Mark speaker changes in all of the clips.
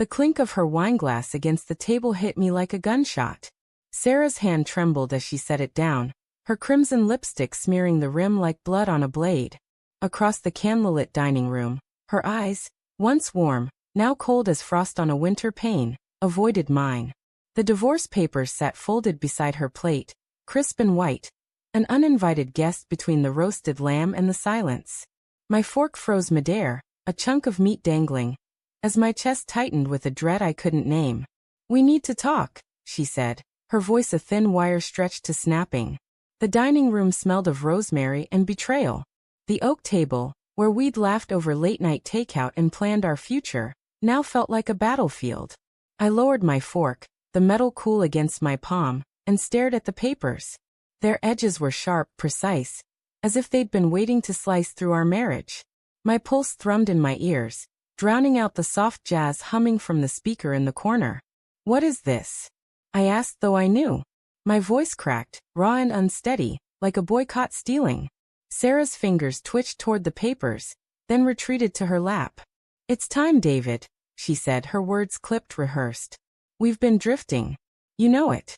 Speaker 1: The clink of her wineglass against the table hit me like a gunshot. Sarah's hand trembled as she set it down, her crimson lipstick smearing the rim like blood on a blade. Across the candlelit dining room, her eyes, once warm, now cold as frost on a winter pane, avoided mine. The divorce papers sat folded beside her plate, crisp and white, an uninvited guest between the roasted lamb and the silence. My fork froze midair, a chunk of meat dangling, as my chest tightened with a dread I couldn't name. "We need to talk," she said, her voice a thin wire stretched to snapping. The dining room smelled of rosemary and betrayal. The oak table, where we'd laughed over late-night takeout and planned our future, now felt like a battlefield. I lowered my fork, the metal cool against my palm, and stared at the papers. Their edges were sharp, precise, as if they'd been waiting to slice through our marriage. My pulse thrummed in my ears, drowning out the soft jazz humming from the speaker in the corner. "What is this?" I asked, though I knew. My voice cracked, raw and unsteady, like a boy caught stealing. Sarah's fingers twitched toward the papers, then retreated to her lap. "It's time, David," she said, her words clipped, rehearsed. "We've been drifting. You know it."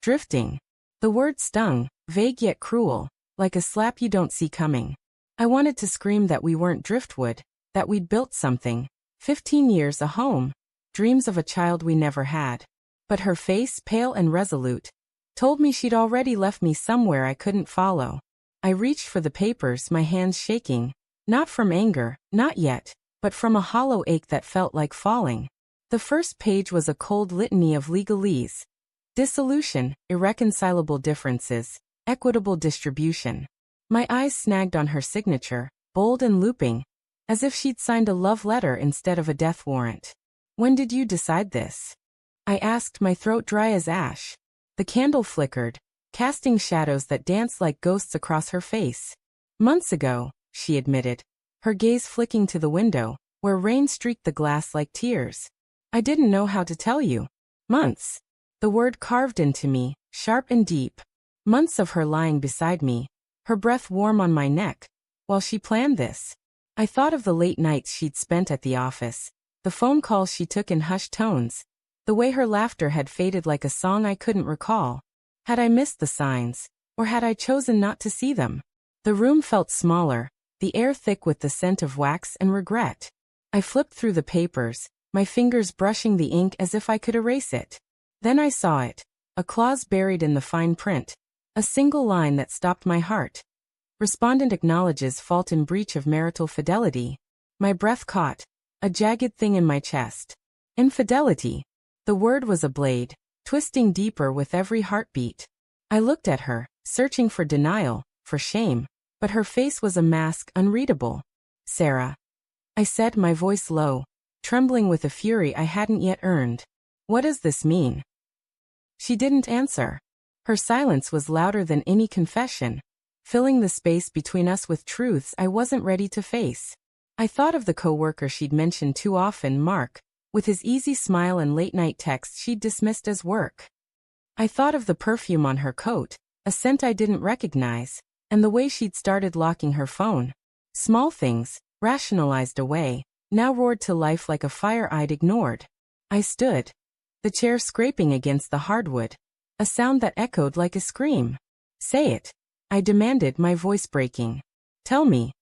Speaker 1: Drifting. The word stung, vague yet cruel, like a slap you don't see coming. I wanted to scream that we weren't driftwood, that we'd built something. 15 years, a home, dreams of a child we never had. But her face, pale and resolute, told me she'd already left me somewhere I couldn't follow. I reached for the papers, my hands shaking, not from anger, not yet, but from a hollow ache that felt like falling. The first page was a cold litany of legalese. Dissolution, irreconcilable differences, equitable distribution. My eyes snagged on her signature, bold and looping, as if she'd signed a love letter instead of a death warrant. "When did you decide this?" I asked, my throat dry as ash. The candle flickered, casting shadows that danced like ghosts across her face. "Months ago," she admitted, her gaze flicking to the window, where rain streaked the glass like tears. "I didn't know how to tell you. Months." The word carved into me, sharp and deep. Months of her lying beside me, her breath warm on my neck, while she planned this. I thought of the late nights she'd spent at the office, the phone calls she took in hushed tones, the way her laughter had faded like a song I couldn't recall. Had I missed the signs, or had I chosen not to see them? The room felt smaller, the air thick with the scent of wax and regret. I flipped through the papers, my fingers brushing the ink as if I could erase it. Then I saw it, a clause buried in the fine print, a single line that stopped my heart. "Respondent acknowledges fault in breach of marital fidelity." My breath caught, a jagged thing in my chest. Infidelity. The word was a blade, twisting deeper with every heartbeat. I looked at her, searching for denial, for shame, but her face was a mask unreadable. "Sarah," I said, my voice low, trembling with a fury I hadn't yet earned. "What does this mean?" She didn't answer. Her silence was louder than any confession, filling the space between us with truths I wasn't ready to face. I thought of the coworker she'd mentioned too often, Mark, with his easy smile and late-night texts she'd dismissed as work. I thought of the perfume on her coat, a scent I didn't recognize, and the way she'd started locking her phone. Small things, rationalized away, now roared to life like a fire I'd ignored. I stood, the chair scraping against the hardwood, a sound that echoed like a scream. "Say it," I demanded, my voice breaking. "Tell me."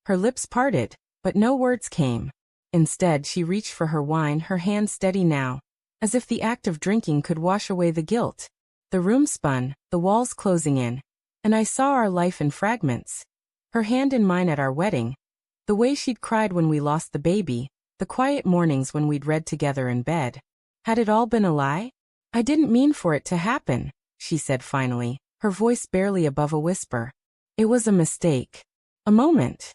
Speaker 1: Her lips parted, but no words came. Instead, she reached for her wine, her hand steady now, as if the act of drinking could wash away the guilt. The room spun, the walls closing in, and I saw our life in fragments. Her hand in mine at our wedding, the way she'd cried when we lost the baby, the quiet mornings when we'd read together in bed. Had it all been a lie? "I didn't mean for it to happen," she said finally, her voice barely above a whisper. "It was a mistake. A moment.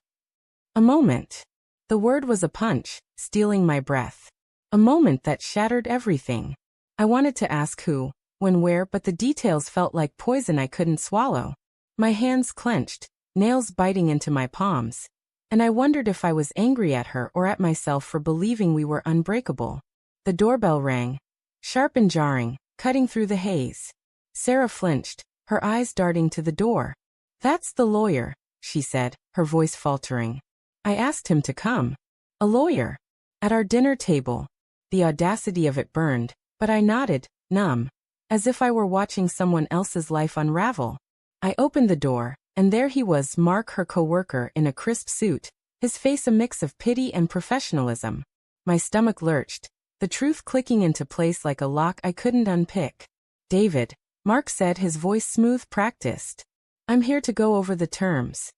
Speaker 1: A moment." The word was a punch, stealing my breath. A moment that shattered everything. I wanted to ask who, when, where, but the details felt like poison I couldn't swallow. My hands clenched, nails biting into my palms, and I wondered if I was angry at her or at myself for believing we were unbreakable. The doorbell rang, sharp and jarring, cutting through the haze. Sarah flinched, her eyes darting to the door. "That's the lawyer," she said, her voice faltering. "I asked him to come." A lawyer. At our dinner table. The audacity of it burned, but I nodded, numb, as if I were watching someone else's life unravel. I opened the door, and there he was, Mark, her coworker, in a crisp suit, his face a mix of pity and professionalism. My stomach lurched, the truth clicking into place like a lock I couldn't unpick. "David," Mark said, his voice smooth, practiced. "I'm here to go over the terms."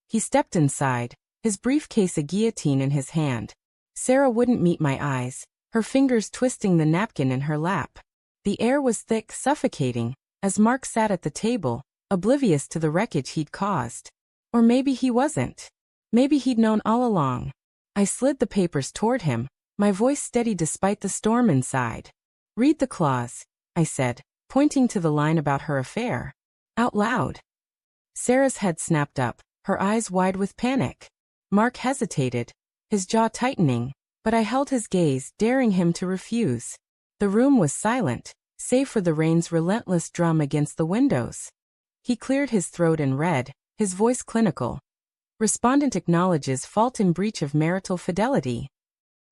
Speaker 1: He stepped inside, his briefcase a guillotine in his hand. Sarah wouldn't meet my eyes, her fingers twisting the napkin in her lap. The air was thick, suffocating, as Mark sat at the table, oblivious to the wreckage he'd caused. Or maybe he wasn't. Maybe he'd known all along. I slid the papers toward him, my voice steady despite the storm inside. "Read the clause," I said, pointing to the line about her affair. Out loud. Sarah's head snapped up, her eyes wide with panic. Mark hesitated, his jaw tightening, but I held his gaze, daring him to refuse. The room was silent, save for the rain's relentless drum against the windows. He cleared his throat and read, his voice clinical. "Respondent acknowledges fault in breach of marital fidelity."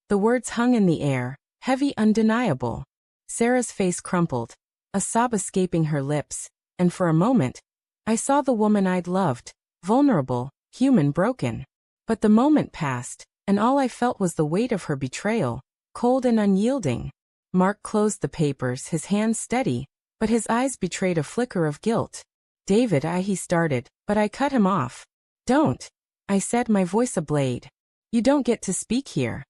Speaker 1: The words hung in the air, heavy, undeniable. Sarah's face crumpled, a sob escaping her lips, and for a moment, I saw the woman I'd loved, vulnerable, human, broken. But the moment passed, and all I felt was the weight of her betrayal, cold and unyielding. Mark closed the papers, his hands steady, but his eyes betrayed a flicker of guilt. "David," he started, but I cut him off. "Don't," I said, my voice a blade. "You don't get to speak here."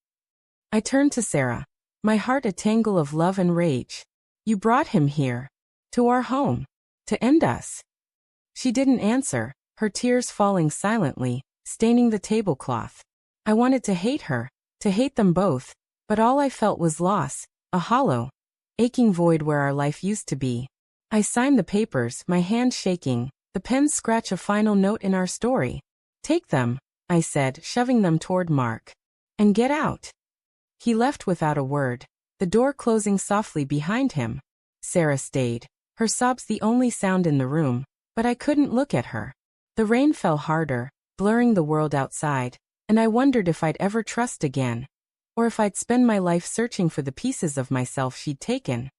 Speaker 1: I turned to Sarah, my heart a tangle of love and rage. "You brought him here. To our home. To end us." She didn't answer, her tears falling silently, staining the tablecloth. I wanted to hate her, to hate them both, but all I felt was loss, a hollow, aching void where our life used to be. I signed the papers, my hand shaking, the pen scratch a final note in our story. "Take them," I said, shoving them toward Mark. "And get out." He left without a word, the door closing softly behind him. Sarah stayed, her sobs the only sound in the room, but I couldn't look at her. The rain fell harder, blurring the world outside, and I wondered if I'd ever trust again, or if I'd spend my life searching for the pieces of myself she'd taken.